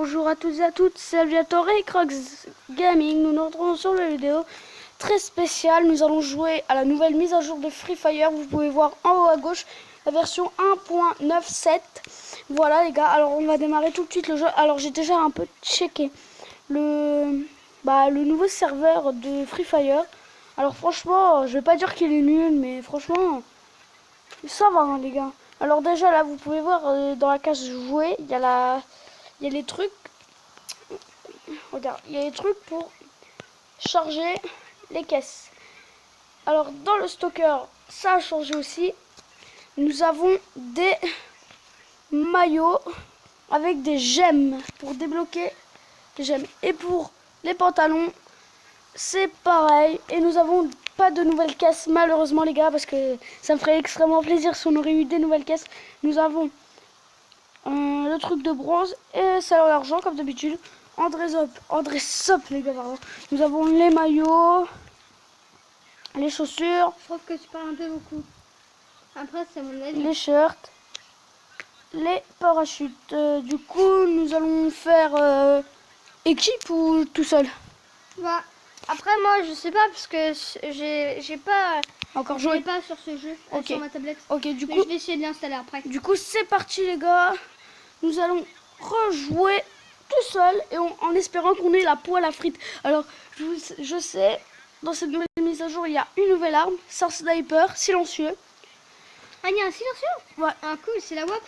bonjour à tous et à toutes, c'est Aviator et Crocs Gaming. Nous nous retrouvons sur la vidéo très spéciale. Nous allons jouer à la nouvelle mise à jour de Free Fire. Vous pouvez voir en haut à gauche la version 1.97. Voilà les gars, alors on va démarrer tout de suite le jeu. Alors j'ai déjà un peu checké le nouveau serveur de Free Fire. Alors franchement, je vais pas dire qu'il est nul, mais franchement, ça va hein, les gars. Alors déjà là, vous pouvez voir dans la case jouer, il y a les trucs. Regarde, il y a les trucs pour charger les caisses. Alors dans le stocker, ça a changé aussi. Nous avons des maillots avec des gemmes pour débloquer les gemmes. Et pour les pantalons, c'est pareil. Et nous avons pas de nouvelles caisses malheureusement les gars, parce que ça me ferait extrêmement plaisir si on aurait eu des nouvelles caisses. Nous avons le truc de bronze et salon d'argent comme d'habitude. André Sop les gars, pardon. Nous avons les maillots, les chaussures. Je trouve que tu parles un peu beaucoup. Après, c'est mon avis. Les shirts, les parachutes. Du coup, nous allons faire équipe ou tout seul? Bah, après, moi, je sais pas parce que j'ai pas Encore joué joué. pas sur ce jeu Ok. sur ma tablette. Ok, du Mais coup, je vais essayer de l'installer après. c'est parti les gars. Nous allons rejouer tout seul et en espérant qu'on ait la poêle à frites. Alors, je sais, dans cette nouvelle mise à jour, il y a une nouvelle arme, c'est un sniper silencieux. Ah, il y a un silencieux. Ouais. Ah, cool, c'est la WAP.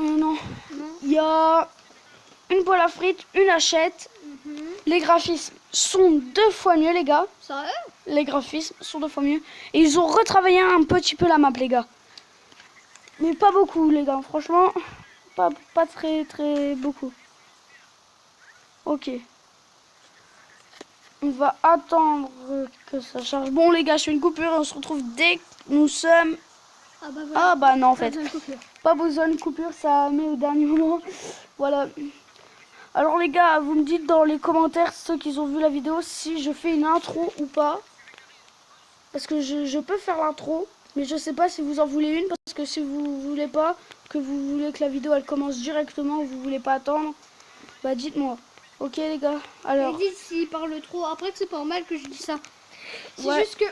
Non. Non. Il y a une poêle à frites, une hachette. Les graphismes sont 2 fois mieux les gars. Sérieux? Les graphismes sont 2 fois mieux. Et ils ont retravaillé un petit peu la map les gars. Mais pas beaucoup les gars, franchement. Pas très beaucoup. Ok. On va attendre que ça charge. Bon les gars, je fais une coupure et on se retrouve dès que nous sommes... Ah bah voilà. Ah bah non en fait. Besoin de coupure. Pas besoin de coupure, ça met au dernier moment. Voilà. Alors les gars, vous me dites dans les commentaires, ceux qui ont vu la vidéo, si je fais une intro ou pas. Parce que je peux faire l'intro, mais je sais pas si vous en voulez une. Parce que si vous voulez pas, que vous voulez que la vidéo elle commence directement, ou vous voulez pas attendre, bah dites-moi. Ok les gars, alors... Et dites s'il parle trop. Après, que c'est pas normal que je dise ça. C'est Ouais. juste que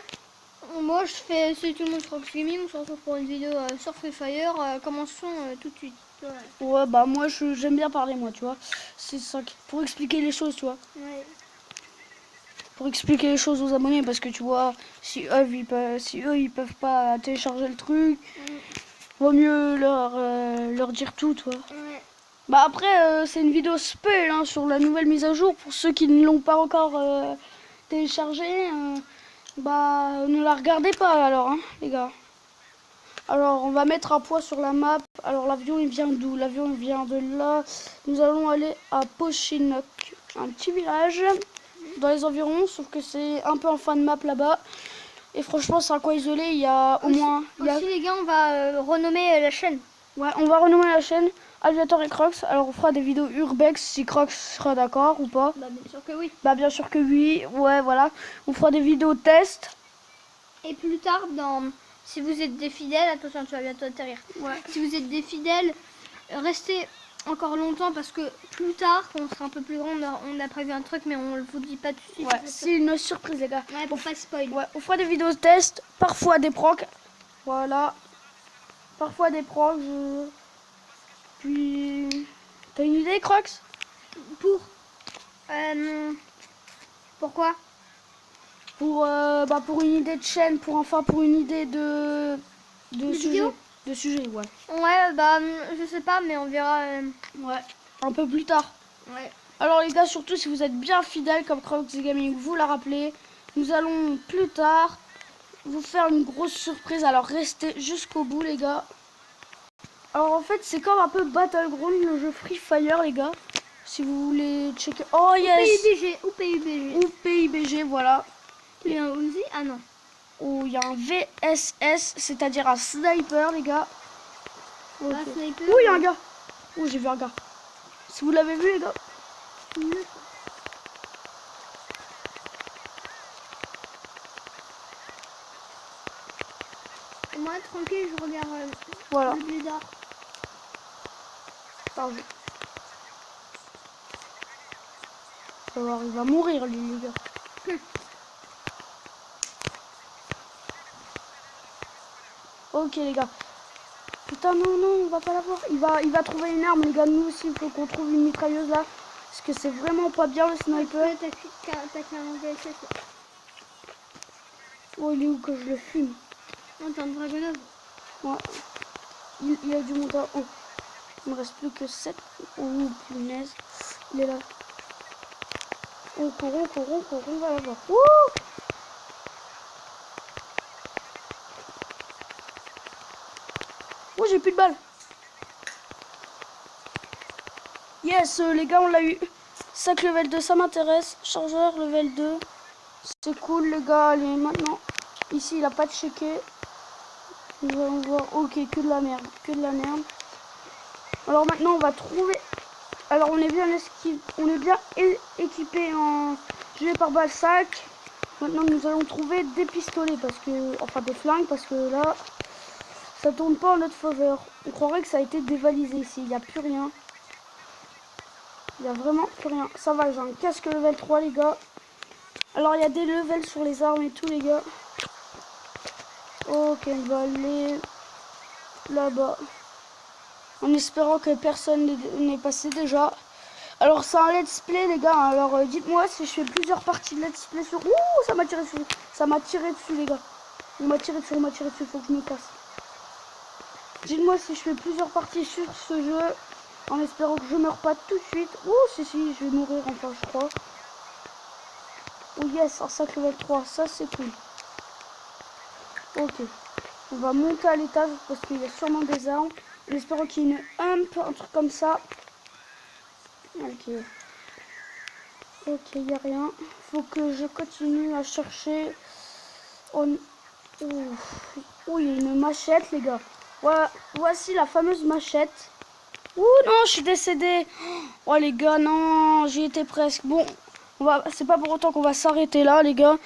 moi, je fais c'est tout le monde Crocs Gaming. On se retrouve pour une vidéo sur Free Fire. Commençons tout de suite. Voilà. Ouais bah moi j'aime bien parler moi, tu vois. C'est ça pour expliquer les choses, tu vois. Ouais. Pour expliquer les choses aux abonnés, parce que tu vois, si eux ils peuvent pas télécharger le truc, vaut mieux leur dire tout, tu vois. Ouais. Bah après c'est une vidéo spoil hein, sur la nouvelle mise à jour. Pour ceux qui ne l'ont pas encore téléchargée, bah ne la regardez pas alors hein, les gars. Alors on va mettre un poids sur la map. Alors l'avion il vient d'où? L'avion il vient de là. Nous allons aller à Pochinok, un petit village dans les environs, sauf que c'est un peu en fin de map là-bas. Et franchement c'est un coin isolé, il y a au moins... Aussi les gars, on va renommer la chaîne. Ouais, on va renommer la chaîne Aviator et Crocs. Alors on fera des vidéos urbex si Crocs sera d'accord ou pas. Bah bien sûr que oui. Bah bien sûr que oui, ouais voilà. On fera des vidéos test. Et plus tard, si vous êtes des fidèles, attention, tu vas bientôt atterrir. Ouais. Si vous êtes des fidèles, restez encore longtemps parce que plus tard, quand on sera un peu plus grand, on a prévu un truc, mais on ne vous dit pas tout de suite. Ouais, c'est une surprise les gars. Ouais, pour pas spoil. Ouais, on fera des vidéos test, parfois des pranks. Voilà. Parfois des pranks. Puis... T'as une idée Crocs? Pourquoi? Pour une idée de chaîne, pour une idée de sujet. Vidéo De sujet, ouais. Ouais, bah je sais pas, mais on verra. Ouais, un peu plus tard. Ouais. Alors les gars, surtout si vous êtes bien fidèles comme Crocs Gaming, vous la rappelez, nous allons plus tard vous faire une grosse surprise. Alors restez jusqu'au bout les gars. Alors en fait c'est comme un peu Battleground, le jeu Free Fire les gars. Si vous voulez checker. Oh yes. PUBG ou PUBG. Ou PUBG, voilà. Il y a un Uzi? Ah non. Où il y a un VSS, c'est-à-dire un sniper les gars. Ok. Un sniper. Oh il y a un gars. Oh j'ai vu un gars. Si vous l'avez vu les gars. Moi tranquille, je regarde Voilà. le blé d'or. Pardon. Tu vas voir, il va mourir lui, les gars. Ok les gars. Putain non non, on va pas l'avoir. Il va trouver une arme les gars. Nous aussi il faut qu'on trouve une mitrailleuse là. Parce que c'est vraiment pas bien le sniper. T'as clairement VSS. Oh il est où que je le fume? Non, t'as un Dragonov. Ouais. Il a du monde à... Oh. Il me reste plus que 7. Oh punaise. Il est là. On court, on va l'avoir. Wouh! Oh j'ai plus de balles. Yes les gars on l'a eu. Sac level 2 ça m'intéresse. Chargeur level 2. C'est cool les gars. Allez maintenant. Ici il a pas de checké. Nous allons voir. Ok que de la merde. Que de la merde. Alors maintenant on va trouver. Alors on est bien équipé en gilet pare-balles sac. Maintenant nous allons trouver des pistolets parce que. Enfin des flingues parce que là. Ça tourne pas en notre faveur. On croirait que ça a été dévalisé ici. Il n'y a plus rien. Il n'y a vraiment plus rien. Ça va, j'ai un casque level 3 les gars. Alors il y a des levels sur les armes et tout les gars. Ok, on va aller là-bas. En espérant que personne n'est passé déjà. Alors c'est un let's play les gars. Alors dites-moi si je fais plusieurs parties de let's play sur... Ouh, ça m'a tiré dessus. Ça m'a tiré dessus les gars. On m'a tiré dessus, faut que je me casse. Dites-moi si je fais plusieurs parties sur ce jeu. En espérant que je meurs pas tout de suite. Ouh, si, je vais mourir enfin je crois. Oh yes, un sac level 3, ça c'est cool. Ok. On va monter à l'étage parce qu'il y a sûrement des armes. En espérant qu'il y ait une hump, un truc comme ça. Ok. Ok, il n'y a rien. Faut que je continue à chercher. Oh, il y a une machette les gars. Voilà, voici la fameuse machette. Ouh non, je suis décédé. Oh les gars, non, j'y étais presque. Bon, c'est pas pour autant qu'on va s'arrêter là les gars.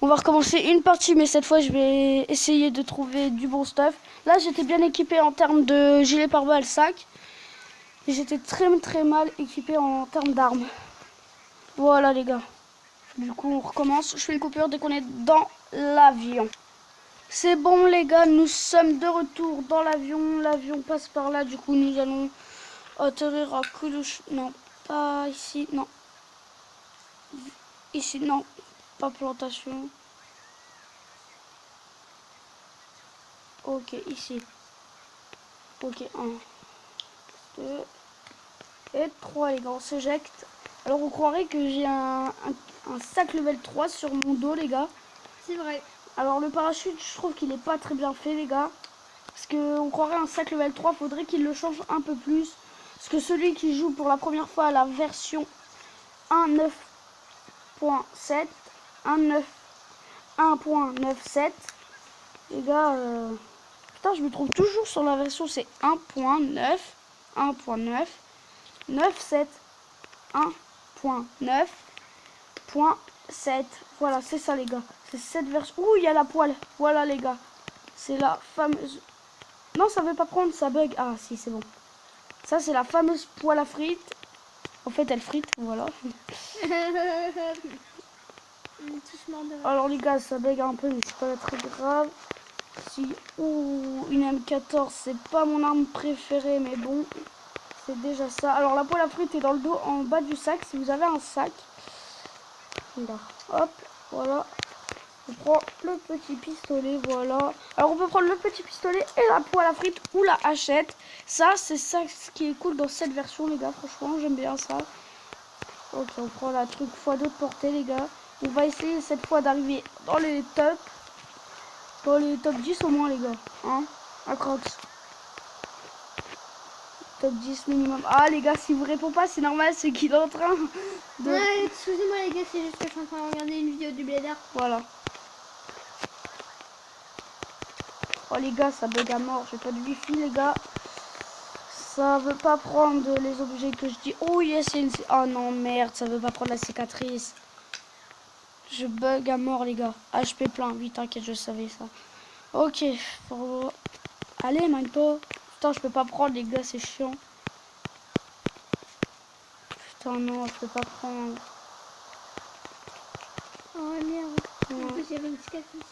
On va recommencer une partie, mais cette fois je vais essayer de trouver du bon stuff. Là j'étais bien équipé en termes de gilet pare-balles sac. Et j'étais très mal équipé en termes d'armes. Voilà les gars. Du coup on recommence. Je fais une coupure dès qu'on est dans l'avion. C'est bon les gars, nous sommes de retour dans l'avion. L'avion passe par là, du coup nous allons atterrir à Koulouch. Non, pas ici, non. Ici, non. Pas plantation. Ok, ici. Ok, 1, 2 et 3 les gars, on s'éjecte. Alors on croirait que j'ai un sac level 3 sur mon dos les gars. C'est vrai. Alors le parachute, je trouve qu'il est pas très bien fait les gars. Parce qu'on croirait un sac level 3, faudrait qu'il le change un peu plus. Parce que celui qui joue pour la première fois à la version 1.9.7, 1.97, les gars, putain, je me trouve toujours sur la version, c'est 1.9, 1.9, 9.7, 1.9.7. Voilà, c'est ça les gars. C'est cette version. Ouh, il y a la poêle. Voilà les gars. C'est la fameuse... Non, ça veut pas prendre, ça bug. Ah si, c'est bon. Ça, c'est la fameuse poêle à frites. En fait, elle frite, voilà. Alors les gars, ça bug un peu, mais c'est pas très grave. Si, ouh, une M14, c'est pas mon arme préférée, mais bon, c'est déjà ça. Alors la poêle à frites est dans le dos, en bas du sac, si vous avez un sac. Là, hop, voilà. On prend le petit pistolet, voilà. Alors on peut prendre le petit pistolet et la poêle à frites ou la hachette. Ça, c'est ça ce qui est cool dans cette version, les gars. Franchement, j'aime bien ça. Ok, on prend la truc x2 de portée, les gars. On va essayer cette fois d'arriver dans les tops. Dans les top 10 au moins, les gars. Hein, à Crocs. Top 10 minimum. Ah, les gars, si vous répondez pas, c'est normal, c'est qu'il est en train de... Ouais, excusez-moi, les gars, c'est juste que je suis en train de regarder une vidéo du Blader. Voilà. Oh, les gars, ça bug à mort. J'ai pas de wifi, les gars. Ça veut pas prendre les objets que je dis. Oh, yes, il y a une... Oh non, merde, ça veut pas prendre la cicatrice. Je bug à mort, les gars. HP plein. Oui, t'inquiète, je savais ça. Ok. Allez, Manto. Putain, je peux pas prendre, les gars, c'est chiant. Putain, non, je peux pas prendre. Oh merde. Ouais. En plus, il y avait une cicatrice.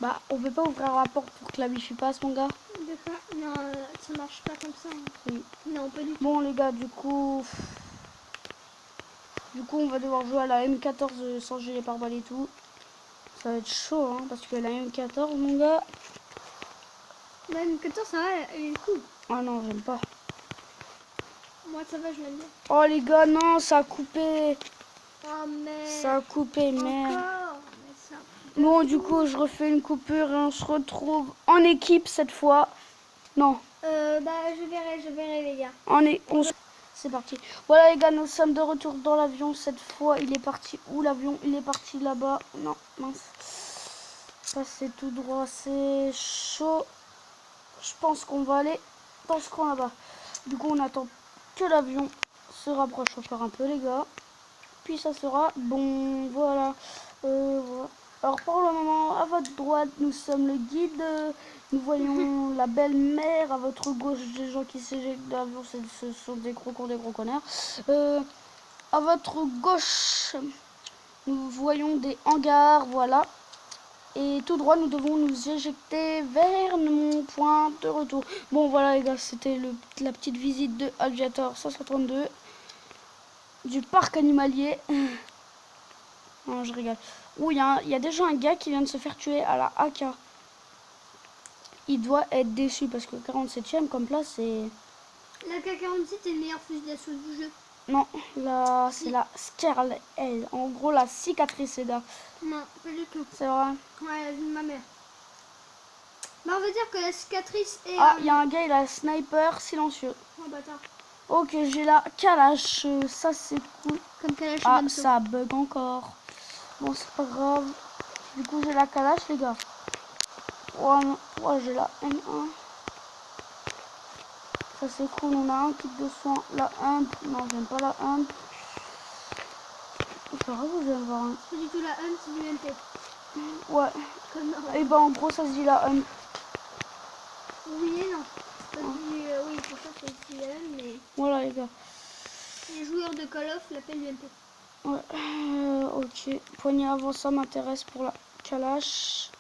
Bah, on peut pas ouvrir la porte pour que la wifi passe, mon gars. De quoi? Non, ça marche pas comme ça. Oui. Non, pas du tout. Bon, les gars, du coup, on va devoir jouer à la M14 sans gilet pare-balles et tout. Ça va être chaud, hein, parce que la M14, mon gars. Même que toi, ça va, elle est cool. Ah non, j'aime pas. Moi, ça va, je l'aime bien. Oh, les gars, non, ça a coupé. Oh, mais. Ça a coupé, merde. Encore. Mais ça. Bon, du coup, je refais une coupure et on se retrouve en équipe cette fois. Non, Bah, je verrai, les gars. c'est parti. Voilà, les gars, nous sommes de retour dans l'avion. Cette fois, il est parti où l'avion? Il est parti là-bas. Non, mince. Ça, c'est tout droit. C'est chaud. Je pense qu'on va aller dans ce coin là-bas. Du coup, on attend que l'avion se rapproche encore un peu, les gars. Puis ça sera bon. Voilà. Voilà. Alors pour le moment, à votre droite, nous sommes le guide. Nous voyons la belle-mère. À votre gauche, des gens qui s'éjectent de l'avion. Ce sont des gros cons, des gros connards. À votre gauche, nous voyons des hangars. Voilà. Et tout droit, nous devons nous éjecter vers mon point de retour. Bon, voilà les gars, c'était la petite visite de Aviator 152 du parc animalier. Non, je rigole. Ouh, il y a déjà un gars qui vient de se faire tuer à la AK. Il doit être déçu parce que 47ème comme place, c'est... La K-47 est le meilleur fusil d'assaut du jeu. Non, là, c'est la Scarl L. En gros, la cicatrice, les gars. Non, pas du tout. C'est vrai. Ouais, la vie de ma mère. Bah, on va dire que la cicatrice est. Ah, il y a un gars, il a un sniper silencieux. Oh, bâtard. Ok, j'ai la Kalash. Ça, c'est cool. Comme Kalash Ah, Banto. ça bug encore. Bon, c'est pas grave. Du coup, j'ai la Kalash, les gars. Ouais, ouais, j'ai la M1. Ça, c'est cool. On a un kit de soins. La hump. Non, j'aime pas la hump. C'est pas grave, vous allez voir un. C'est pas du tout la hunt, c'est du MP. Ouais. Connard. Et ben, en gros, ça se dit la hump. Oui et non. Ça dit, oui, pour ça, c'est du LM, mais Voilà, les gars. les joueurs de Call of l'appellent du MP. Ouais. Ok. Poignée avant, ça m'intéresse pour la Kalash.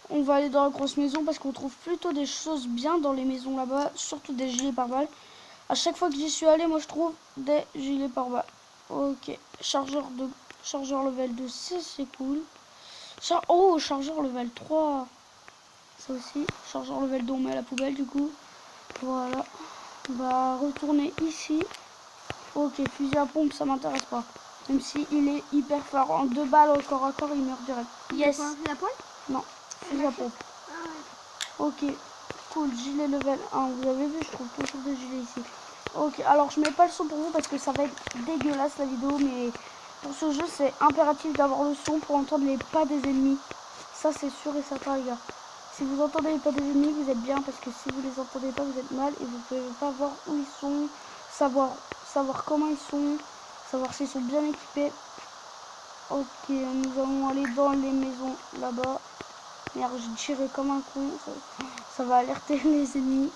On va aller dans la grosse maison parce qu'on trouve plutôt des choses bien dans les maisons là-bas, surtout des gilets pare-balles. À chaque fois que j'y suis allé, moi je trouve des gilets pare-balles. Ok, chargeur level 2, c'est cool. Oh, chargeur level 3. Ça aussi, chargeur level 2, on met à la poubelle du coup. Voilà. On va retourner ici. Ok, fusil à pompe, ça m'intéresse pas. Même si il est hyper fort. En 2 balles au corps à corps, il meurt direct. Yes. La poêle? Non, fusil à pompe. Ah ouais. Ok, cool, gilet level 1. Vous avez vu, je trouve toujours des gilets ici. Ok, alors je mets pas le son pour vous parce que ça va être dégueulasse la vidéo, mais pour ce jeu c'est impératif d'avoir le son pour entendre les pas des ennemis. Ça c'est sûr et certain, les gars. Si vous entendez les pas des ennemis, vous êtes bien, parce que si vous les entendez pas, vous êtes mal et vous pouvez pas voir où ils sont, savoir comment ils sont, savoir s'ils sont bien équipés. Ok, nous allons aller dans les maisons là-bas. Merde, j'ai tiré comme un con. Ça va alerter les ennemis.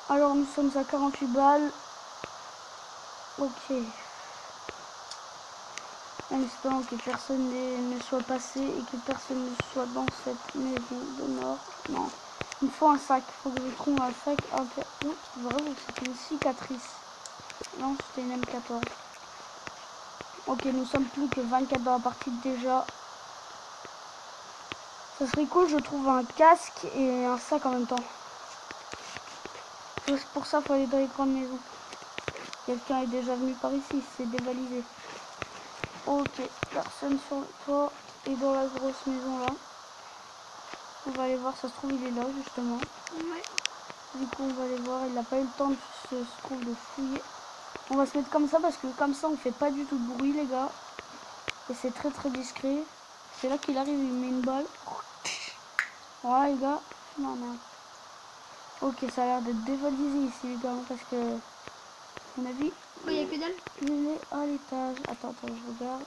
Alors, nous sommes à 48 balles. Ok. En espérant que personne ne soit passé et que personne ne soit dans cette maison de mort. Non. Il me faut un sac. Il faut que je trouve un sac. Oui, vraiment, c'est une cicatrice. Non, c'était une M14. Ok, nous sommes plus que 24 dans la partie déjà. Ça serait cool, je trouve un casque et un sac en même temps. Pour ça, il faut aller dans les grandes maisons. Quelqu'un est déjà venu par ici, c'est dévalisé. Ok, personne sur le toit et dans la grosse maison là. On va aller voir, ça se trouve il est là justement. Ouais. Du coup on va aller voir, il n'a pas eu le temps de se trouve de fouiller. On va se mettre comme ça parce que comme ça on fait pas du tout de bruit les gars. Et c'est très très discret. C'est là qu'il arrive, il met une balle. Voilà les gars. Non merde. Ok, ça a l'air d'être dévalisé ici les gars parce que à mon avis. Quoi, il y a que dalle? Il est à l'étage. Attends, je regarde.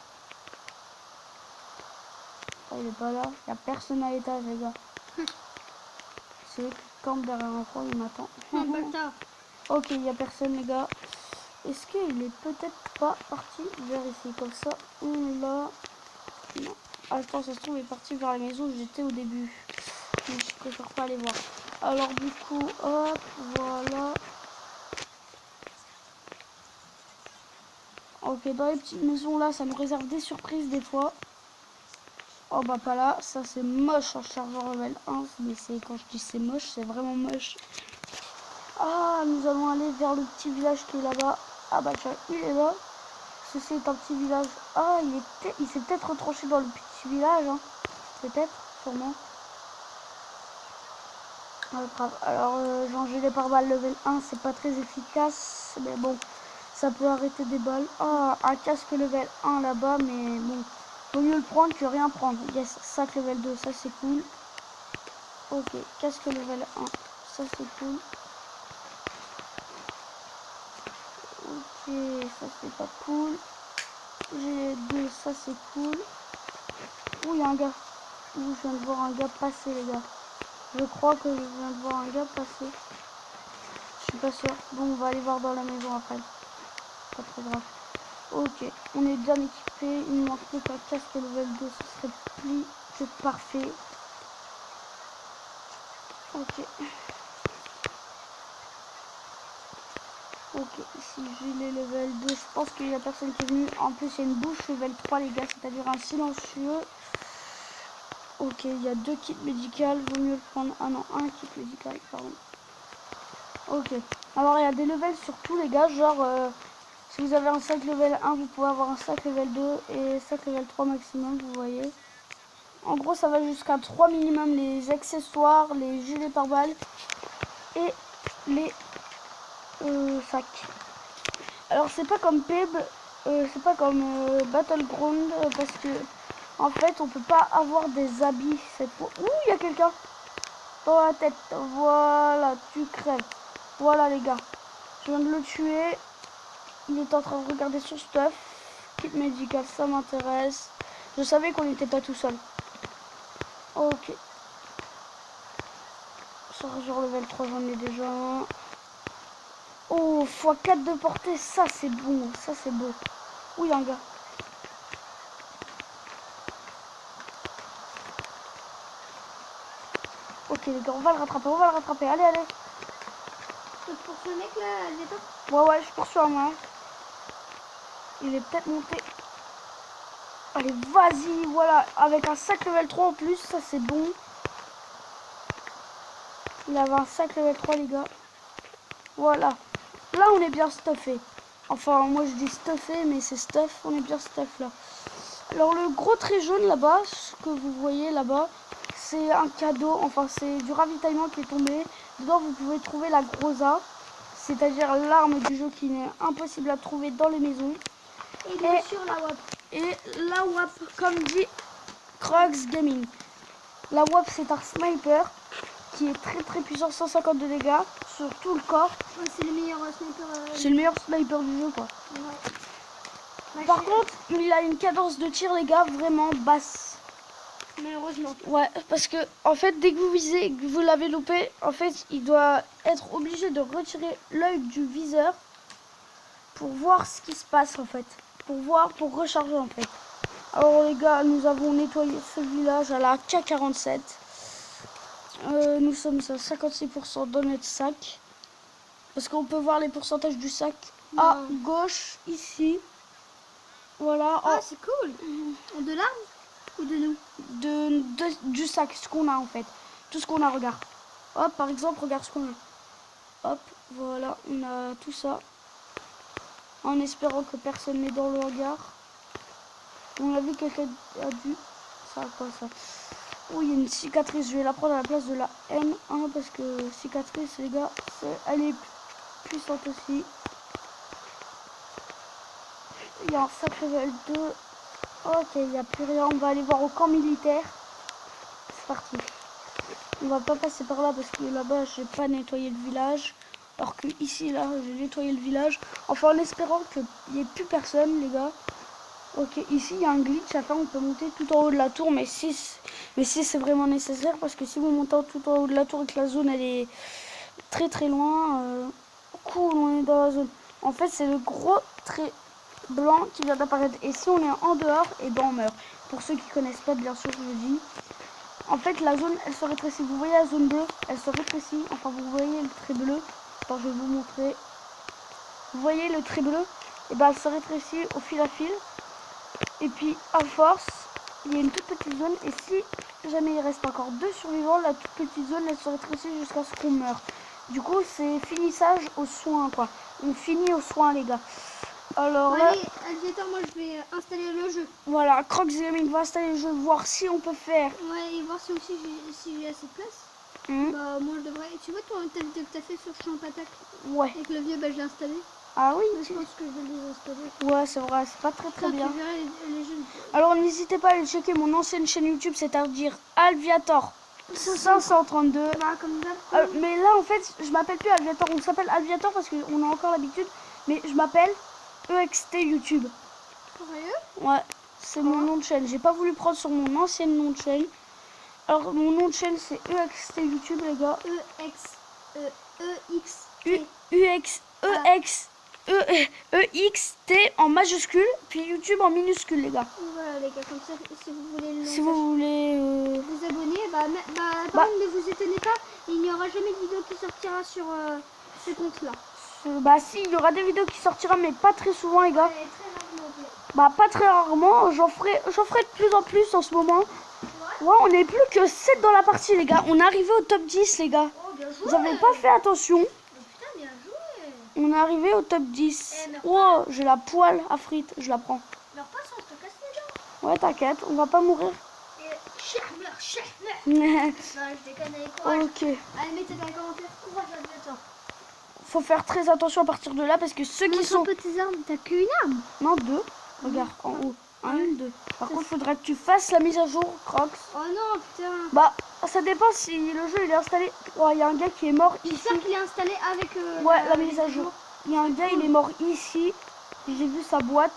Oh, il est pas là. Il n'y a personne à l'étage, les gars. C'est vrai qu'il campe derrière un coin, il m'attend. Non, bâtard. Ok, il n'y a personne, les gars. Est-ce qu'il est peut-être pas parti vers ici? Comme ça, on est là. Non. Attends, ça se trouve, il est parti vers la maison où j'étais au début. Mais je préfère pas aller voir. Alors du coup, hop, voilà. Ok, dans les petites maisons là, ça nous réserve des surprises des fois. Oh bah pas là, ça c'est moche en chargeur level 1. Mais c'est quand je dis c'est moche, c'est vraiment moche. Ah, nous allons aller vers le petit village qui est là-bas. Ah bah tiens, il est là. Ceci est un petit village. Ah, il s'est peut-être retranché dans le petit village. Hein. Peut-être, sûrement. Ah, grave. Alors, changer les pare-balles level 1, c'est pas très efficace. Mais bon, ça peut arrêter des balles. Ah, un casque level 1 là-bas, mais bon. Vaut mieux le prendre que rien prendre. Yes, sac level 2, ça c'est cool. Ok, casque level 1, ça c'est cool. Ok, ça c'est pas cool. J'ai 2, ça c'est cool. Ouh, il y a un gars. Ouh, je viens de voir un gars passer, les gars. Je crois que je viens de voir un gars passer. Je suis pas sûre. Bon, on va aller voir dans la maison après. Pas trop grave. Ok, on est bien équipé. Il nous manque plus qu'un casque level 2. Ce serait plus que parfait. Ok. Ok, ici j'ai les level 2. Je pense qu'il y a personne qui est venu. En plus, il y a une bouche level 3, les gars. C'est-à-dire un silencieux. Ok, il y a 2 kits médicales. Vaut mieux le prendre. Ah non, un kit médical, pardon. Ok. Alors, il y a des levels sur tous, les gars. Genre, si vous avez un sac level 1, vous pouvez avoir un sac level 2 et sac level 3 maximum, vous voyez. En gros, ça va jusqu'à 3 minimum les accessoires, les gilets pare-balles et les sacs. Alors, c'est pas comme PEB, c'est pas comme Battleground, parce que en fait, on peut pas avoir des habits cette fois. Ouh, il y a quelqu'un dans la tête. Voilà, tu crèves. Voilà, les gars. Je viens de le tuer. Il est en train de regarder son stuff. Kit médical, ça m'intéresse. Je savais qu'on n'était pas tout seul. Ok. Chargeur level 3, j'en ai déjà un. Oh, x4 de portée, ça c'est bon. Ça c'est beau. Où il y a un gars? Ok les gars, on va le rattraper, on va le rattraper. Allez, allez. Pour ce mec là, elle est pas. Ouais, ouais, je poursuis à moi. Il est peut-être monté. Allez, vas-y, voilà. Avec un sac level 3 en plus, ça c'est bon. Il avait un sac level 3, les gars. Voilà. Là, on est bien stuffé. Enfin, moi je dis stuffé, mais c'est stuff. On est bien stuff là. Alors, le gros trait jaune là-bas, ce que vous voyez là-bas, c'est un cadeau. Enfin, c'est du ravitaillement qui est tombé. Dedans, vous pouvez trouver la Groza, c'est-à-dire l'arme du jeu qui n'est impossible à trouver dans les maisons. Et bien sûr la WAP. Et la WAP, comme dit Crocs Gaming. La WAP, c'est un sniper qui est très très puissant, 150 de dégâts sur tout le corps. Ouais, c'est le meilleur sniper. C'est le meilleur sniper du jeu, quoi. Ouais. Par contre, il a une cadence de tir, les gars, vraiment basse. Malheureusement. Ouais, parce que en fait, dès que vous visez, que vous l'avez loupé, en fait, il doit être obligé de retirer l'œil du viseur pour voir ce qui se passe, en fait. Pour recharger, en fait. Alors, les gars, nous avons nettoyé ce village à la K47. Nous sommes à 56% dans notre sac. Parce qu'on peut voir les pourcentages du sac à gauche, ici. Voilà. Ah, c'est cool. De l'arme ou de nous? Du sac, ce qu'on a en fait. Tout ce qu'on a, regarde. Hop, par exemple, regarde ce qu'on a. Hop, voilà, on a tout ça. En espérant que personne n'est dans le hangar. On a vu quelqu'un a dû... Ça, quoi ça? Oui, il y a une cicatrice. Je vais la prendre à la place de la N1 parce que cicatrice, les gars, elle est puissante aussi. Il y a un sac level 2. Ok, il n'y a plus rien. On va aller voir au camp militaire. C'est parti. On va pas passer par là parce que là-bas, j'ai pas nettoyé le village. Alors que ici, là, j'ai nettoyé le village. Enfin, en espérant qu'il n'y ait plus personne, les gars. Ok, ici, il y a un glitch à faire. On peut monter tout en haut de la tour. Mais si c'est vraiment nécessaire. Parce que si vous montez tout en haut de la tour et que la zone, elle est très très loin. Cool, on est dans la zone. En fait, c'est le gros trait blanc qui vient d'apparaître. Et si on est en dehors, et ben on meurt. Pour ceux qui connaissent pas, bien sûr, je le dis. En fait, la zone, elle se rétrécit. Vous voyez la zone bleue, elle se rétrécit. Enfin, vous voyez le trait bleu. Attends, je vais vous montrer. Vous voyez le trait bleu? Et ben, elle se rétrécit au fil à fil. Et puis, à force, il y a une toute petite zone. Et si jamais il reste encore 2 survivants, la toute petite zone, elle se rétrécit jusqu'à ce qu'on meure. Du coup, c'est finissage aux soins, quoi. On finit aux soins, les gars. Alors là, allez, Alviator, moi je vais installer le jeu. voilà, Crocs Gaming va installer le jeu, voir si on peut faire. Ouais, et voir si aussi j'ai assez de place. Hmm. Bah, moi je devrais. Tu vois, toi, ta vidéo que t'as fait sur Champ Attack Ouais. avec le vieux, bah je l'ai installé. Ah oui. Mais je pense que je vais le désinstaller. Ouais, c'est vrai, c'est pas très Toi, bien. tu verras les jeux. Alors n'hésitez pas à aller checker mon ancienne chaîne YouTube, c'est-à-dire Alviator 532. Bah, comme ça. Mais là, en fait, je m'appelle plus Alviator, on s'appelle Alviator parce qu'on a encore l'habitude. Mais je m'appelle EXT YouTube. Sérieux? Ouais, c'est mon nom de chaîne. J'ai pas voulu prendre sur mon ancien nom de chaîne. Alors mon nom de chaîne c'est EXT YouTube, les gars. EXT en majuscule, puis YouTube en minuscule, les gars. Voilà, les gars, comme ça, si vous voulez le Si vous voulez vous abonner, par contre, ne vous étonnez pas, il n'y aura jamais de vidéo qui sortira sur ce compte-là. bah si, il y aura des vidéos qui sortira, mais pas très souvent, les gars. Ouais, très rarement. Bah pas très rarement, j'en ferai de plus en plus en ce moment. Ouais, on n'est plus que 7 dans la partie, les gars. On est arrivé au top 10, les gars. Oh, bien joué. Vous avez pas fait attention. Oh, putain, bien joué. On est arrivé au top 10. Eh, mais Oh, j'ai la poêle à frites, je la prends. Meurs pas sans te casser les dents. Ouais, t'inquiète, on va pas mourir. Non, je déconne avec courage. Ok. Allez, mettez dans les commentaires courage à bientôt. Faut faire très attention à partir de là parce que ceux qui sont... tes armes, t'as qu'une arme. Non, 2. Regarde, en haut. 1, 2. Par contre, faudrait que tu fasses la mise à jour, Crocs. Oh non, putain. Bah, ça dépend si le jeu il est installé. Ouais, il y a un gars qui est mort ici. J'espère qu'il est installé avec Ouais, la mise à jour. Il y a un gars, il est mort ici. J'ai vu sa boîte.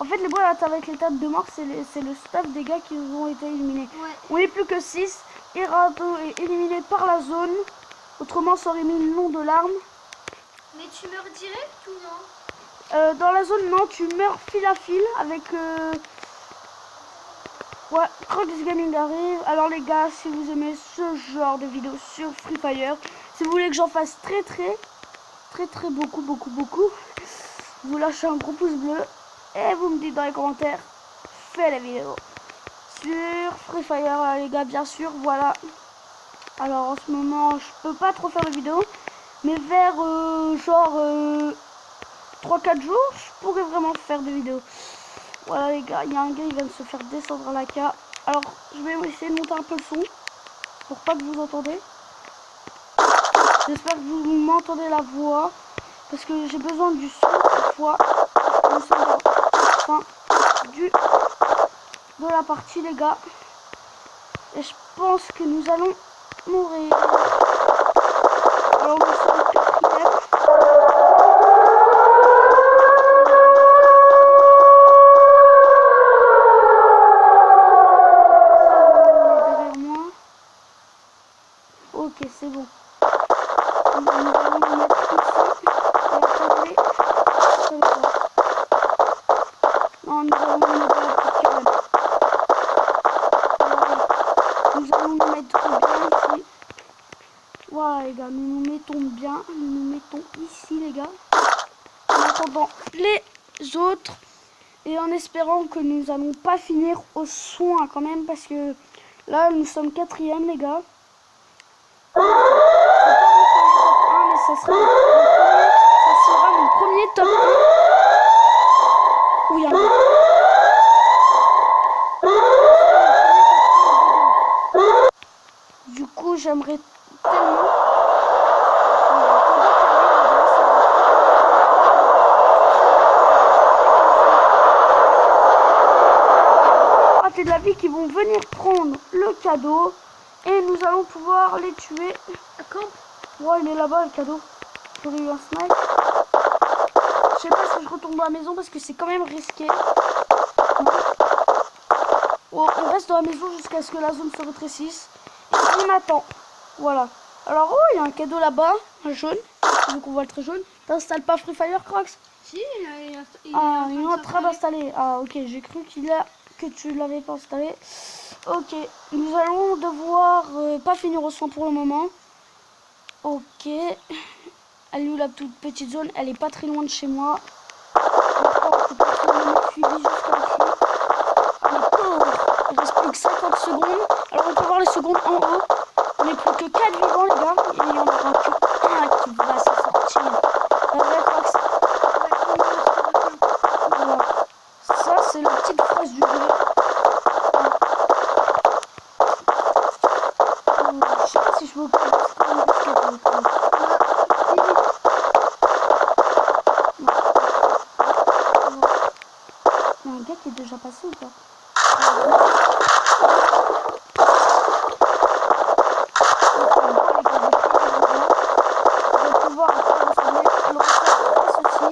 En fait, les boîtes avec les tables de mort, c'est le staff des gars qui ont été éliminés. Ouais. On n'est plus que 6. Erato est éliminé par la zone. Autrement, ça aurait mis le nom de l'arme. Mais tu meurs direct ou non? Dans la zone, non, tu meurs fil à fil avec... Ouais, Crocs Gaming arrive. Alors les gars, si vous aimez ce genre de vidéos sur Free Fire, si vous voulez que j'en fasse très beaucoup, vous lâchez un gros pouce bleu et vous me dites dans les commentaires, fais la vidéo sur Free Fire, les gars, bien sûr, voilà. Alors en ce moment, je peux pas trop faire de vidéos, mais vers genre 3-4 jours, je pourrais vraiment faire des vidéos. Voilà les gars, il y a un gars, il vient de se faire descendre à la K. Alors, je vais essayer de monter un peu le son, pour pas que vous entendez. J'espère que vous m'entendez la voix, parce que j'ai besoin du son parfois. Nous sommes à la fin de la partie, les gars. Et je pense que nous allons mourir. Alors, nous sommes quatrième. Ok, c'est bon. Nous allons nous mettre ici. Et attendez. Non, nous allons nous mettre la petite cabane. Voilà. Nous allons nous mettre bien ici. Voilà les gars, nous nous mettons bien. Nous nous mettons ici les gars. En attendant les autres. Et en espérant que nous allons pas finir au soin quand même. Parce que là, nous sommes quatrième les gars. Ça sera mon premier top 1. Oui, du coup, j'aimerais tellement. Rater de la vie qui vont venir prendre le cadeau et nous allons pouvoir les tuer. Quand? Ouais, il est là-bas le cadeau. J'aurais eu un snipe. Je sais pas si je retourne dans la maison parce que c'est quand même risqué. Bon, on reste dans la maison jusqu'à ce que la zone se rétrécisse. Et on attend. Voilà. Alors, oh, il y a un cadeau là-bas, un jaune. vu qu'on voit le trait jaune. T'installes pas Free Fire, Crocs? Si, il est En train d'installer. Ah, ok, j'ai cru que tu l'avais pas installé. Ok, nous allons devoir pas finir au 100 pour le moment. Ok. Elle est où la toute petite zone? Elle est pas très loin de chez moi. Il reste plus que 50 secondes. Alors on peut voir les secondes en haut. On n'est plus que 4 vivants les gars. Et il n'y en aura que un qui va s'en sortir. Vrai, Crocs. Voilà. Ça c'est la petite phrase du jeu. Je sais pas si je veux pas. Un gars qui est déjà passé ou pas? Je vais pouvoir ressembler à ceci.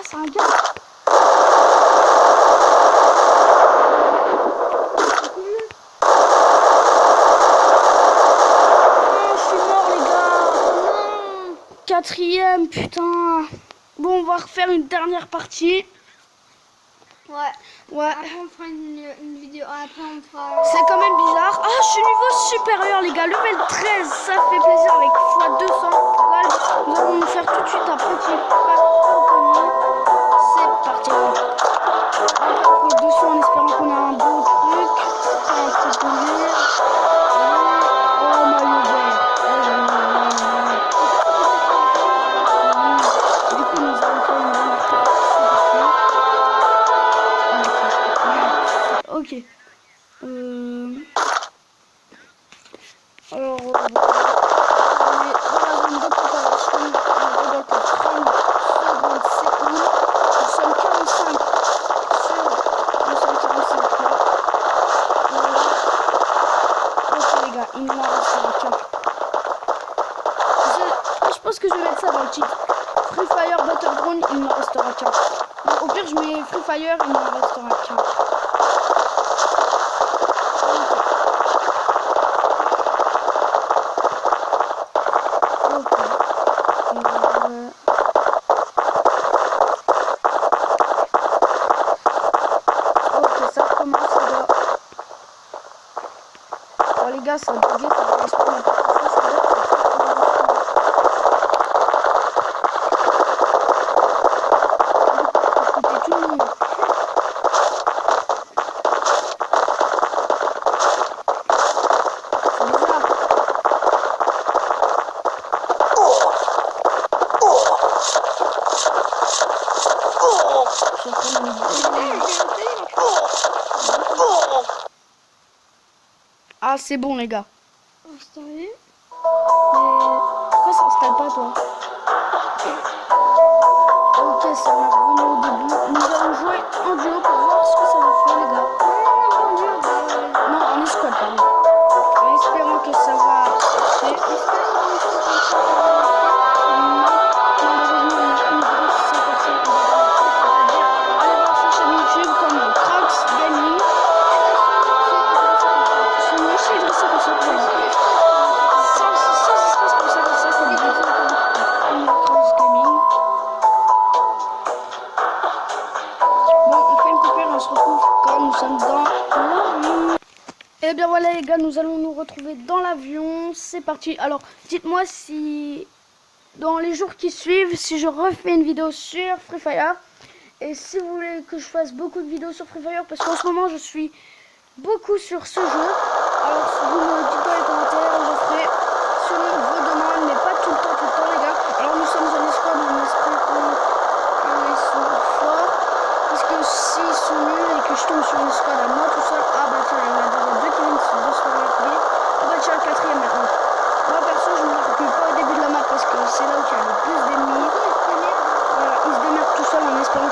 C'est un gars. Je suis mort les gars. Non. Quatrième, putain. Bon, on va refaire une dernière partie. Ouais. Après on fera une vidéo. Après on fera. C'est quand même bizarre. Ah, je suis niveau supérieur les gars. Level 13, ça fait plaisir avec x200 gold. Nous allons nous faire tout de suite un petit panier. C'est parti. On va dessus en espérant qu'on a un beau truc. Un truc de lire. Oh, maillot vert. Du coup, nous allons faire une dernière partie. Ok. Alors, on est dans la zone de préparation. On doit être 30 secondes. Nous sommes 45 nous sommes 45 là. Voilà. Ok les gars, il m'en reste 4. Je pense que je vais mettre ça dans le titre. Free Fire Battleground, il m'en restera 4. Donc, au pire, je mets Free Fire, il m'en restera 4. Les gars, ça a bugué, ça va rester tout le monde. C'est bizarre. Ah, c'est bon les gars. Installer. Pourquoi ça s'installe pas toi? Ok, ça va revenir au début. Nous allons jouer en duo pour voir ce que ça va faire les gars. Non, en escouade pardon. En espérant que ça va marcher. Malheureusement, on a une grosse situation. C'est-à-dire, allez voir sa chaîne YouTube comme Crocs Gaming. Son nom c'est dressé comme ça. Sans espace comme ça comme Crocs Gaming. Bon, on fait une coupure et on se retrouve quand nous sommes dans l'avion. Et bien voilà les gars, nous allons nous retrouver dans l'avion. C'est parti. Alors, dites-moi si dans les jours qui suivent, si je refais une vidéo sur Free Fire. Et si vous voulez que je fasse beaucoup de vidéos sur Free Fire, parce qu'en ce moment je suis beaucoup sur ce jeu. Alors si vous me dites dans les commentaires, je ferai selon vos demandes, mais pas tout le temps les gars. Alors nous sommes en escouade, on espère qu'ils sont forts. Parce que s'ils sont nuls et que je tombe sur une escouade à moi tout seul, ah bah tiens, il y en a déjà deux qui viennent se faire la clé.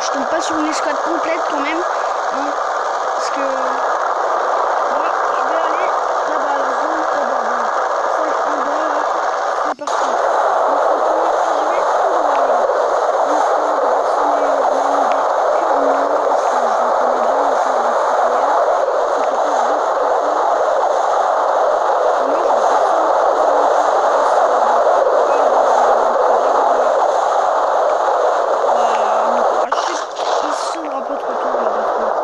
je tombe pas sur une escouade complète quand même. Hein, parce que moi, je vais aller là-bas, la zone là-bas. Voilà. Ça, en bas, là, c'est parti. Donc, faut que je vais tout droit, les gars. Il faut que personne n'ait même des cœurs noirs, parce que je connais bien le cœur de Free Fire. C'est capable de tout faire. Moi, je vois personne. Il s'ouvre un peu trop tôt là par contre.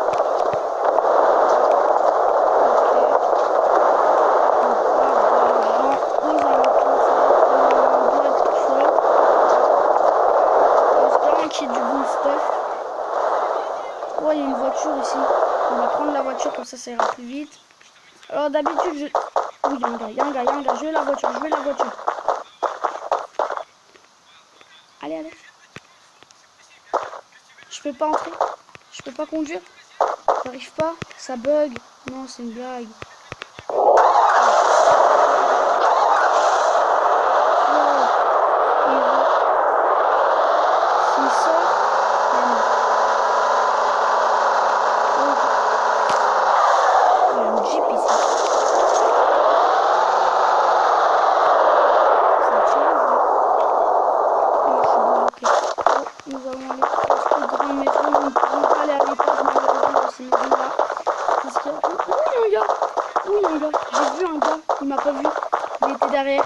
Ok. Donc pas d'argent aux alentours, ça doit être chaud. En espérant qu'il y ait du bon stuff. Oh, il y a une voiture ici. On va prendre la voiture comme ça ira plus vite. Alors d'habitude je... Oui, il y a un gars, il y a un gars, il y a un gars. Je vais la voiture, je vais la voiture. Allez, allez. Je peux pas entrer. Je peux pas conduire. J'arrive pas. Ça bug. Non, c'est une blague. Oh. S'il sort. Non. Oh. Il y a une Jeep ici. Ça tire là. Non, je suis bloqué. Oh, nous allons aller jusqu'au grand maison. Nous ne pouvons pas aller à l'étage malheureusement de ces maisons-là. Parce que... Oh, il y a un gars. Oh, il y a un gars. J'ai vu un gars. Il m'a pas vu. Il était derrière.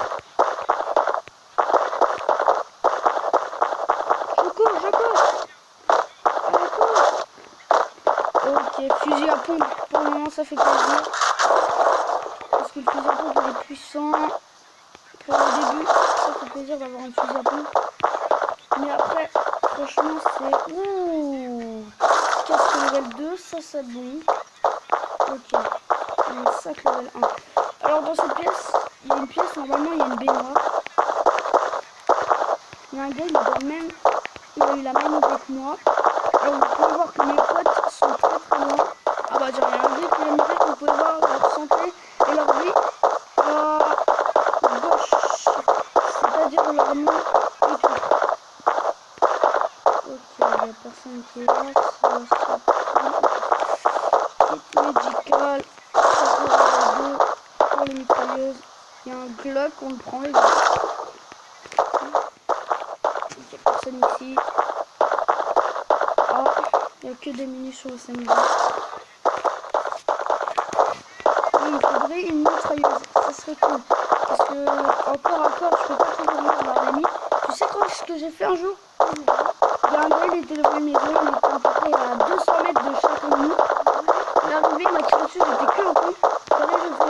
Je cours, je cours. Allez, cours. Ok, fusil à pompe. Pour le moment, ça fait plaisir. Parce que le fusil à pompe, il est puissant. Pour le début, ça fait plaisir d'avoir un fusil à pompe. Mais après, franchement, c'est... Ouh, casque level 2, ça c'est bon. Ok, un sac level 1. Alors dans cette pièce, il y a une pièce, normalement il y a une baignoire. Il y a un gars, il a eu la même idée que moi. Alors vous pouvez voir que mes potes sont très très loin. Ah bah j'ai rien dit qui est mourir, vous pouvez voir leur santé et leur vie à gauche. C'est-à-dire leur nom et tout. Ok, il n'y a personne qui est là. Kit médical. Pour les mitrailleuses. Il y a un Glock, on le prend les gars. Il n'y a personne ici. Ah, il n'y a que des munitions au SMG. Il me faudrait une mitrailleuse, ça serait cool. Parce que encore à corps, je peux pas toujours voir leur ennemi. Tu sais quoi, ce que j'ai fait un jour? Il y a un gars, il était devant une maison, il était à peu près à 200 mètres de chaque ennemi. Il est arrivé, il m'a tiré dessus, j'étais que au coup.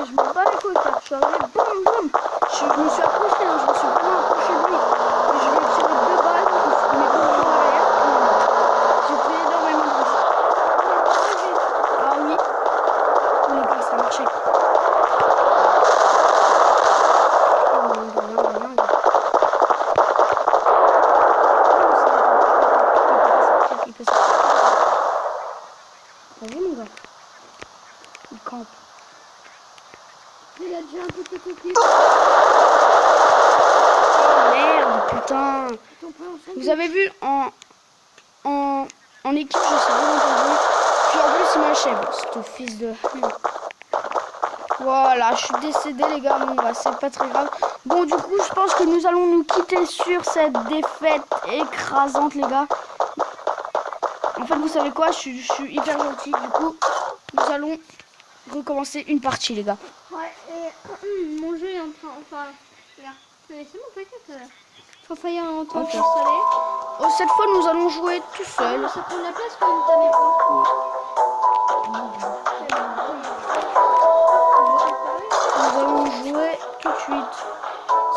Je me bats les couilles, car je suis arrivé, boum, boum. Je me suis approché, hein, je me suis vraiment approché de lui. Et je lui ai tiré 2 balles, il m'est toujours en arrière. J'ai pris énormément de risques. Ah oui, les gars, ça a marché. Vas-y mon gars. Il campe. Il a déjà un peu de coquille. Oh merde, putain. Vous avez vu en équipe, je sais vraiment pas jouer. Puis en plus, il m'achève, ce fils de... Voilà, je suis décédé les gars, bon bah c'est pas très grave. Bon du coup, je pense que nous allons nous quitter sur cette défaite écrasante les gars. En fait, vous savez quoi, je suis hyper gentil, du coup, nous allons recommencer une partie les gars. Ouais, et mon jeu est en train... Enfin, regarde. Mais c'est bon, t'inquiète. Free Fire est en train de s'installer. Oh, cette fois, nous allons jouer tout seul. Ça prend de la place quand même, t'as des points. Nous allons jouer tout de suite.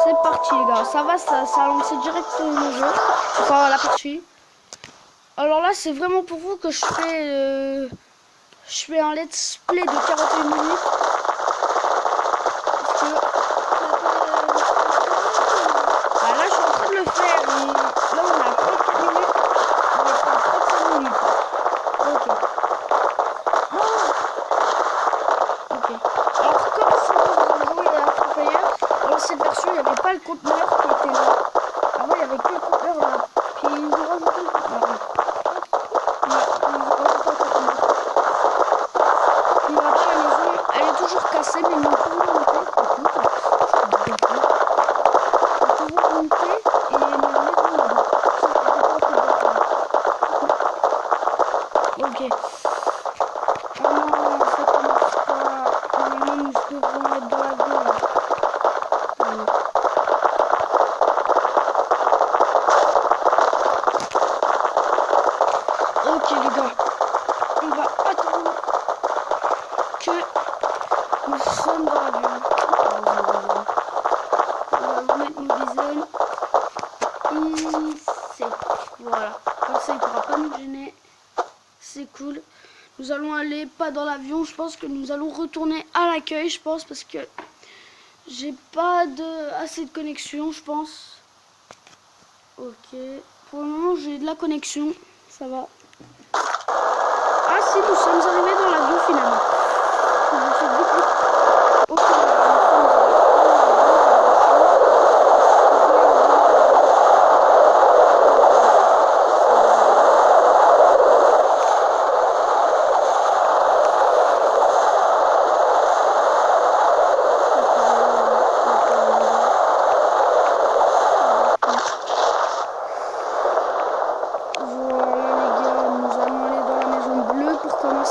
C'est parti les gars, ça va, ça a lancé direct le jeu. Enfin la partie. Alors là c'est vraiment pour vous que je fais un let's play de 41 minutes. Parce que là je suis en train de le faire. Et là on est à 34 minutes. On est à 35 minutes. Ok. Ok. Alors comme si vous jouez à Free Fire, dans cette version il n'y avait pas le conteneur qui était là. Avant il n'y avait que le conteneur là. Puis ils ont rajouté le conteneur là. Bison ici. Voilà. Comme ça, il ne pourra pas nous gêner. C'est cool. Nous allons aller pas dans l'avion. Je pense que nous allons retourner à l'accueil. Je pense parce que j'ai pas assez de connexion. Je pense. Ok. Pour le moment, j'ai de la connexion. Ça va. Ah si, nous sommes arrivés dans l'avion finalement. Je me fais beaucoup.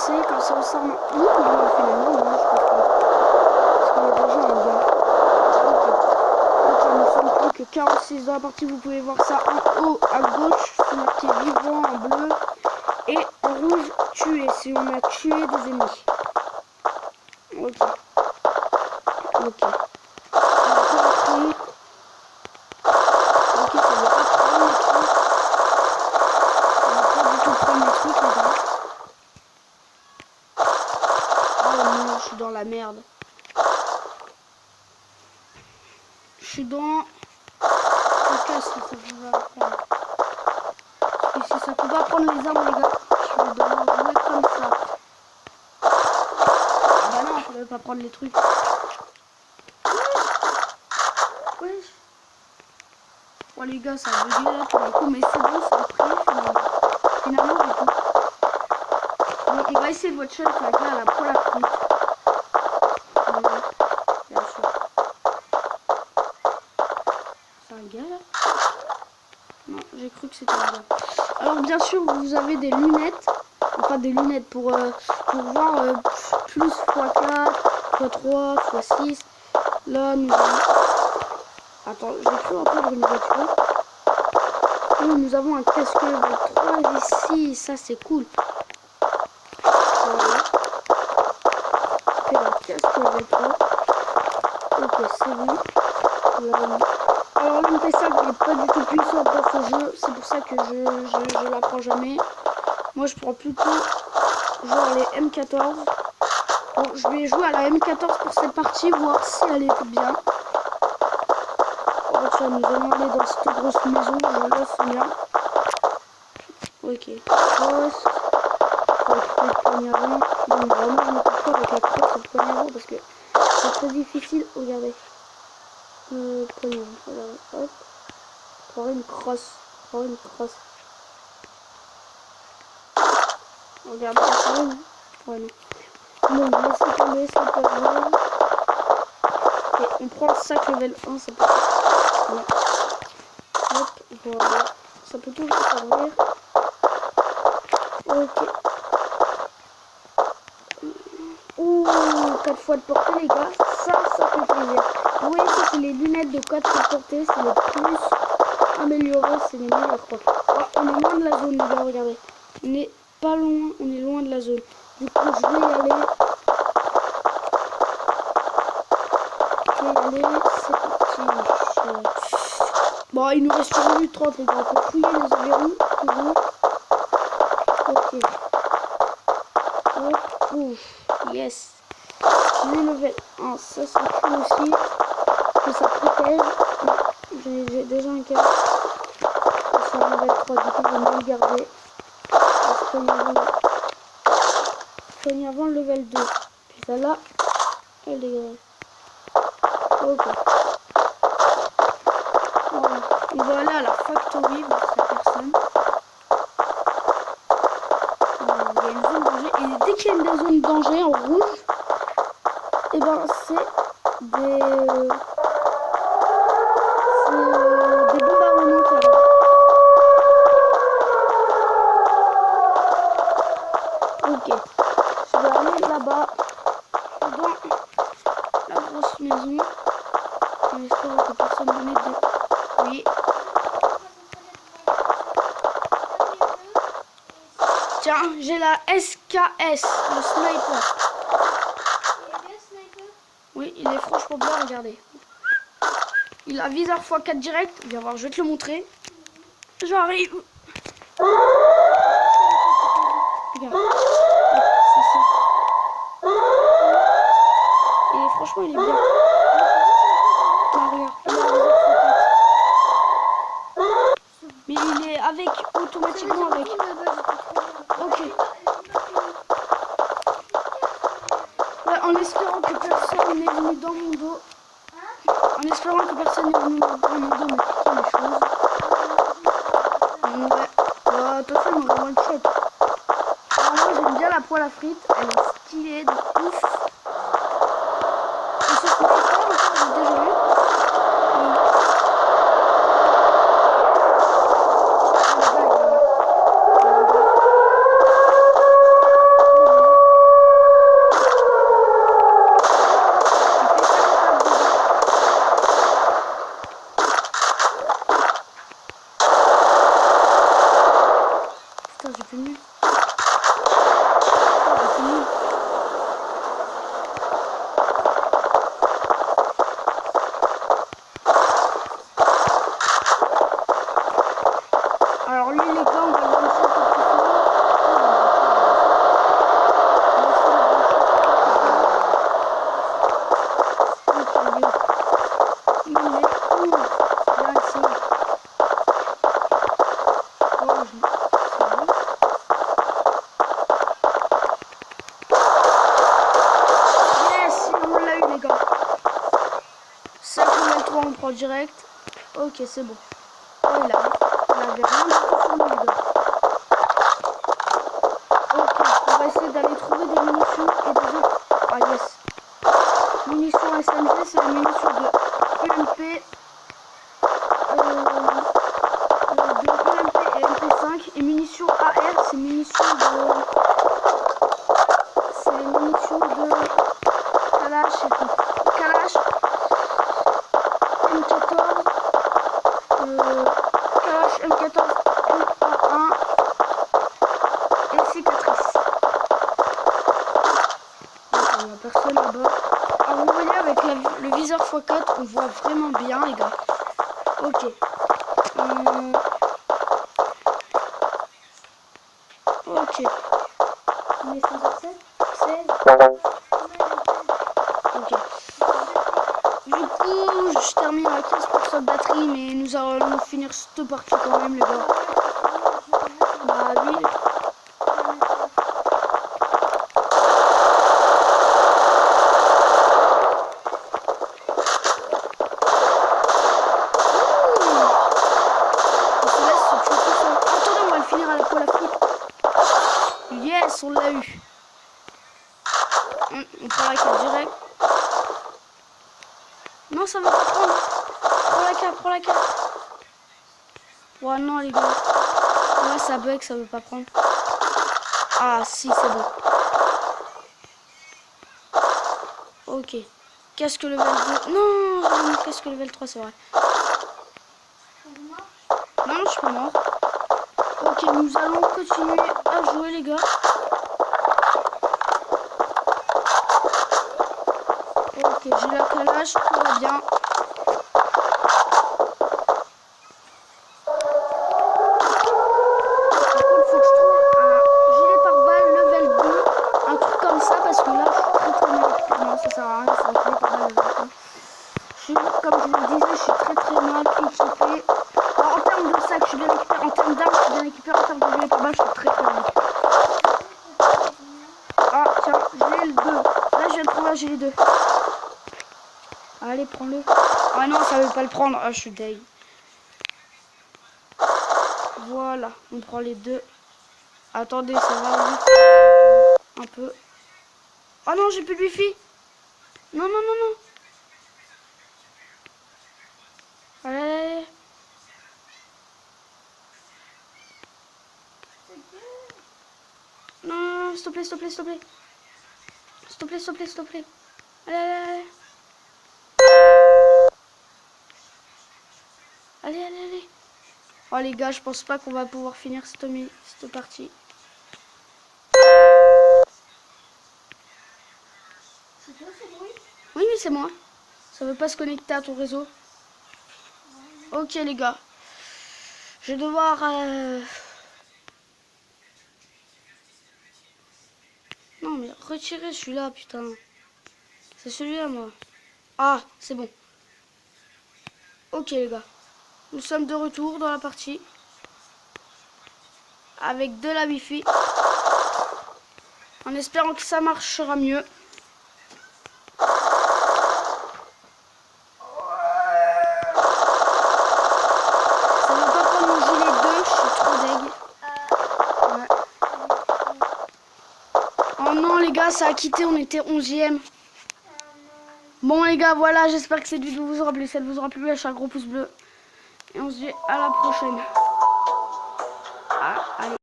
Ok, comme ça on sort. Ouh, non, finalement, non, je crois pas. Parce qu'il y a déjà un gars. Ok, nous sommes plus que 46 dans la partie. Vous pouvez voir ça en haut à gauche. C'est marqué vivant en bleu. Et en rouge, tué. Si on a tué des ennemis. Ok. Ok. On va pas rentrer. Ok, ça ne va pas prendre les trucs. Ça ne va pas du tout prendre les trucs, les gars. Oh non, je suis dans la merde. Je suis dans... Je casse, ça va prendre. Ici, ça peut pas prendre les armes, les gars. Je vais devoir jouer comme ça. Ah bah non, ça ne peut pas prendre les trucs. Wesh. Oh les gars, ça a bugué là tout d'un coup, mais c'est bon, ça a pris finalement. Finalement, j'ai tout. Bon, on va essayer de watcher avec là la poêle à frites. Bien sûr. C'est un gars là? Non, j'ai cru que c'était un gars. Alors bien sûr, vous avez des lunettes. Enfin des lunettes pour voir plus x4, x3, x6. Là, nous avons... Attends, j'ai cru entendre une voiture. Nous avons un casque level 3 ici. Ça, c'est cool. Voilà. C'est un casque level 3. Ok, c'est bon. Alors l'MP5 n'est pas du tout puissant pour ce jeu, c'est pour ça que je la prends jamais. Moi je prends plutôt genre les M14. Bon, je vais jouer à la M14 pour cette partie, voir si elle est bien. Oh tiens, nous allons aller dans cette grosse maison, je laisse Sonia. Ok, crosse. Faut récupérer le poignard. Bon, vraiment je me coupe pas avec la crosse et le poignard parce que c'est très difficile. Regardez. Poignard, voilà, hop. Pour une crosse. Pour une crosse. Regarde, c'est une. Ouais, non. Bon, laissez tomber, c'est pas grave. Et on prend le sac level 1, ça peut. Ouais. Hop, voilà. Ça peut toujours servir. Ok. Ouh, 4 fois de portée, les gars. Ça fait plaisir. Vous voyez, ça, c'est les lunettes de 4 fois de portée. C'est les plus améliorées. C'est les meilleurs, je crois. Oh, on est loin de la zone, les gars, regardez. On est pas loin, on est loin de la zone. Du coup, je vais y aller. C'est parti. Bon, il nous reste 1 minute 30, les gars. On peut fouiller les environs. Toujours. Ok. Hop. Ouf. Yes. J'ai level 1. Ça, c'est cool aussi. Que ça protège. J'ai déjà un cas. C'est un level 3. Du coup, je vais mieux le garder. Soigne avant le level 2. Puis celle-là, elle dégage. Ok. Voilà. On va aller à la factory voir cette personne. Il y a une zone de danger. Et dès qu'il y a des zones de danger en rouge, et ben c'est des bombardements qui arrivent. Ok. Je vais aller là-bas, dans la grosse maison. En espérant que personne ne m'aide. Oui. Tiens, j'ai la SKS, le sniper. Oui, il est franchement bien, regardez. Il a viseur x4 direct. Viens voir, je vais te le montrer. J'arrive. Regarde. C'est ça. Et franchement, il est bien. Bah, regarde, il a viseur x4. Mais il est avec, automatiquement avec. Ok. Ouais, en espérant que personne n'est venu dans mon dos. En espérant que personne n'est venu dans mon dos me piquer les choses. Ouais. De toute façon, il m'aura one shot. Alors moi, j'aime bien la poêle à frites. Elle est stylée de ouf. Et ce sniper, encore, j'ai déjà eu. Putain, j'ai fait nul. Putain, j'ai fait nul. Alors lui, les gars, on va le lancer un peu plus fort. Il est où? Là, ici. Oh, c'est bon. Yes, on l'a eu, les gars. 5 level 3, on prend direct. Ok, c'est bon. Oh, il avait rien du tout sur lui, les gars. Ok, on va essayer d'aller trouver des munitions et des autres. Ah, yes. Munitions SMG, c'est la munition de UMP. De UMP et MP5. Et munitions AR, c'est munitions de. C'est les munitions de. Kalash et tout. Kalash. M14. Kalash, M14, M1 et cicatrice. Il n'y a personne là-bas. Alors vous voyez avec le viseur x4, on voit vraiment bien les gars. Ok. Ok. On est 5h7 16. Ok. Du coup, je termine à 15% de batterie, mais nous allons finir cette partie quand même les gars. Bah oui. À la poêle à frites. Yes, on l'a eu. On prend la carte direct. Non, ça va pas prendre. Prends la carte. Ouais, non, les gars. Ouais, ça bug, ça veut pas prendre. Ah, si, c'est bon. Ok. Casque level 2. Non, j'ai mis casque level 3, c'est vrai. Non, je suis pas mort. Ok, nous allons continuer à jouer, les gars. Ok, j'ai la calage, tout va bien. Par contre, il faut que je trouve un gilet pare-balles level 2. Un truc comme ça, parce que là, je suis très mal équipé. Non, ça sert à rien, c'est un gilet pare-balles level 2. Comme je le disais, je suis très mal équipé. Alors, en termes de sac, je suis bien équipé. En termes d'armes, je suis bien équipé. En termes de gilet pare-balles, je suis très bien équipé. Ah, tiens, gilet 2. Là, je viens de trouver un gilet 2. Allez, prends-le. Ah non, ça veut pas le prendre. Ah, je suis deg. Voilà, on prend les deux. Attendez, ça va vite. Un peu. Oh non, j'ai plus de wifi. Non. Allez. Non, s'il te plaît. S'il te plaît. Allez. Allez. Oh les gars, je pense pas qu'on va pouvoir finir cette partie. C'est toi ce bruit? Oui, c'est moi. Ça veut pas se connecter à ton réseau. Ok les gars. Je vais devoir... Non mais retirer celui-là, putain. C'est celui-là moi. Ah, c'est bon. Ok les gars. Nous sommes de retour dans la partie. Avec de la Wi-Fi. En espérant que ça marchera mieux. Ça veut pas prendre mon gilet 2, je suis trop deg. Ouais. Oh non les gars, ça a quitté, on était 11e. Bon les gars, voilà, j'espère que cette vidéo vous aura plu. Si elle vous aura plu, lâchez un gros pouce bleu. Et on se dit à la prochaine. Ah, allez.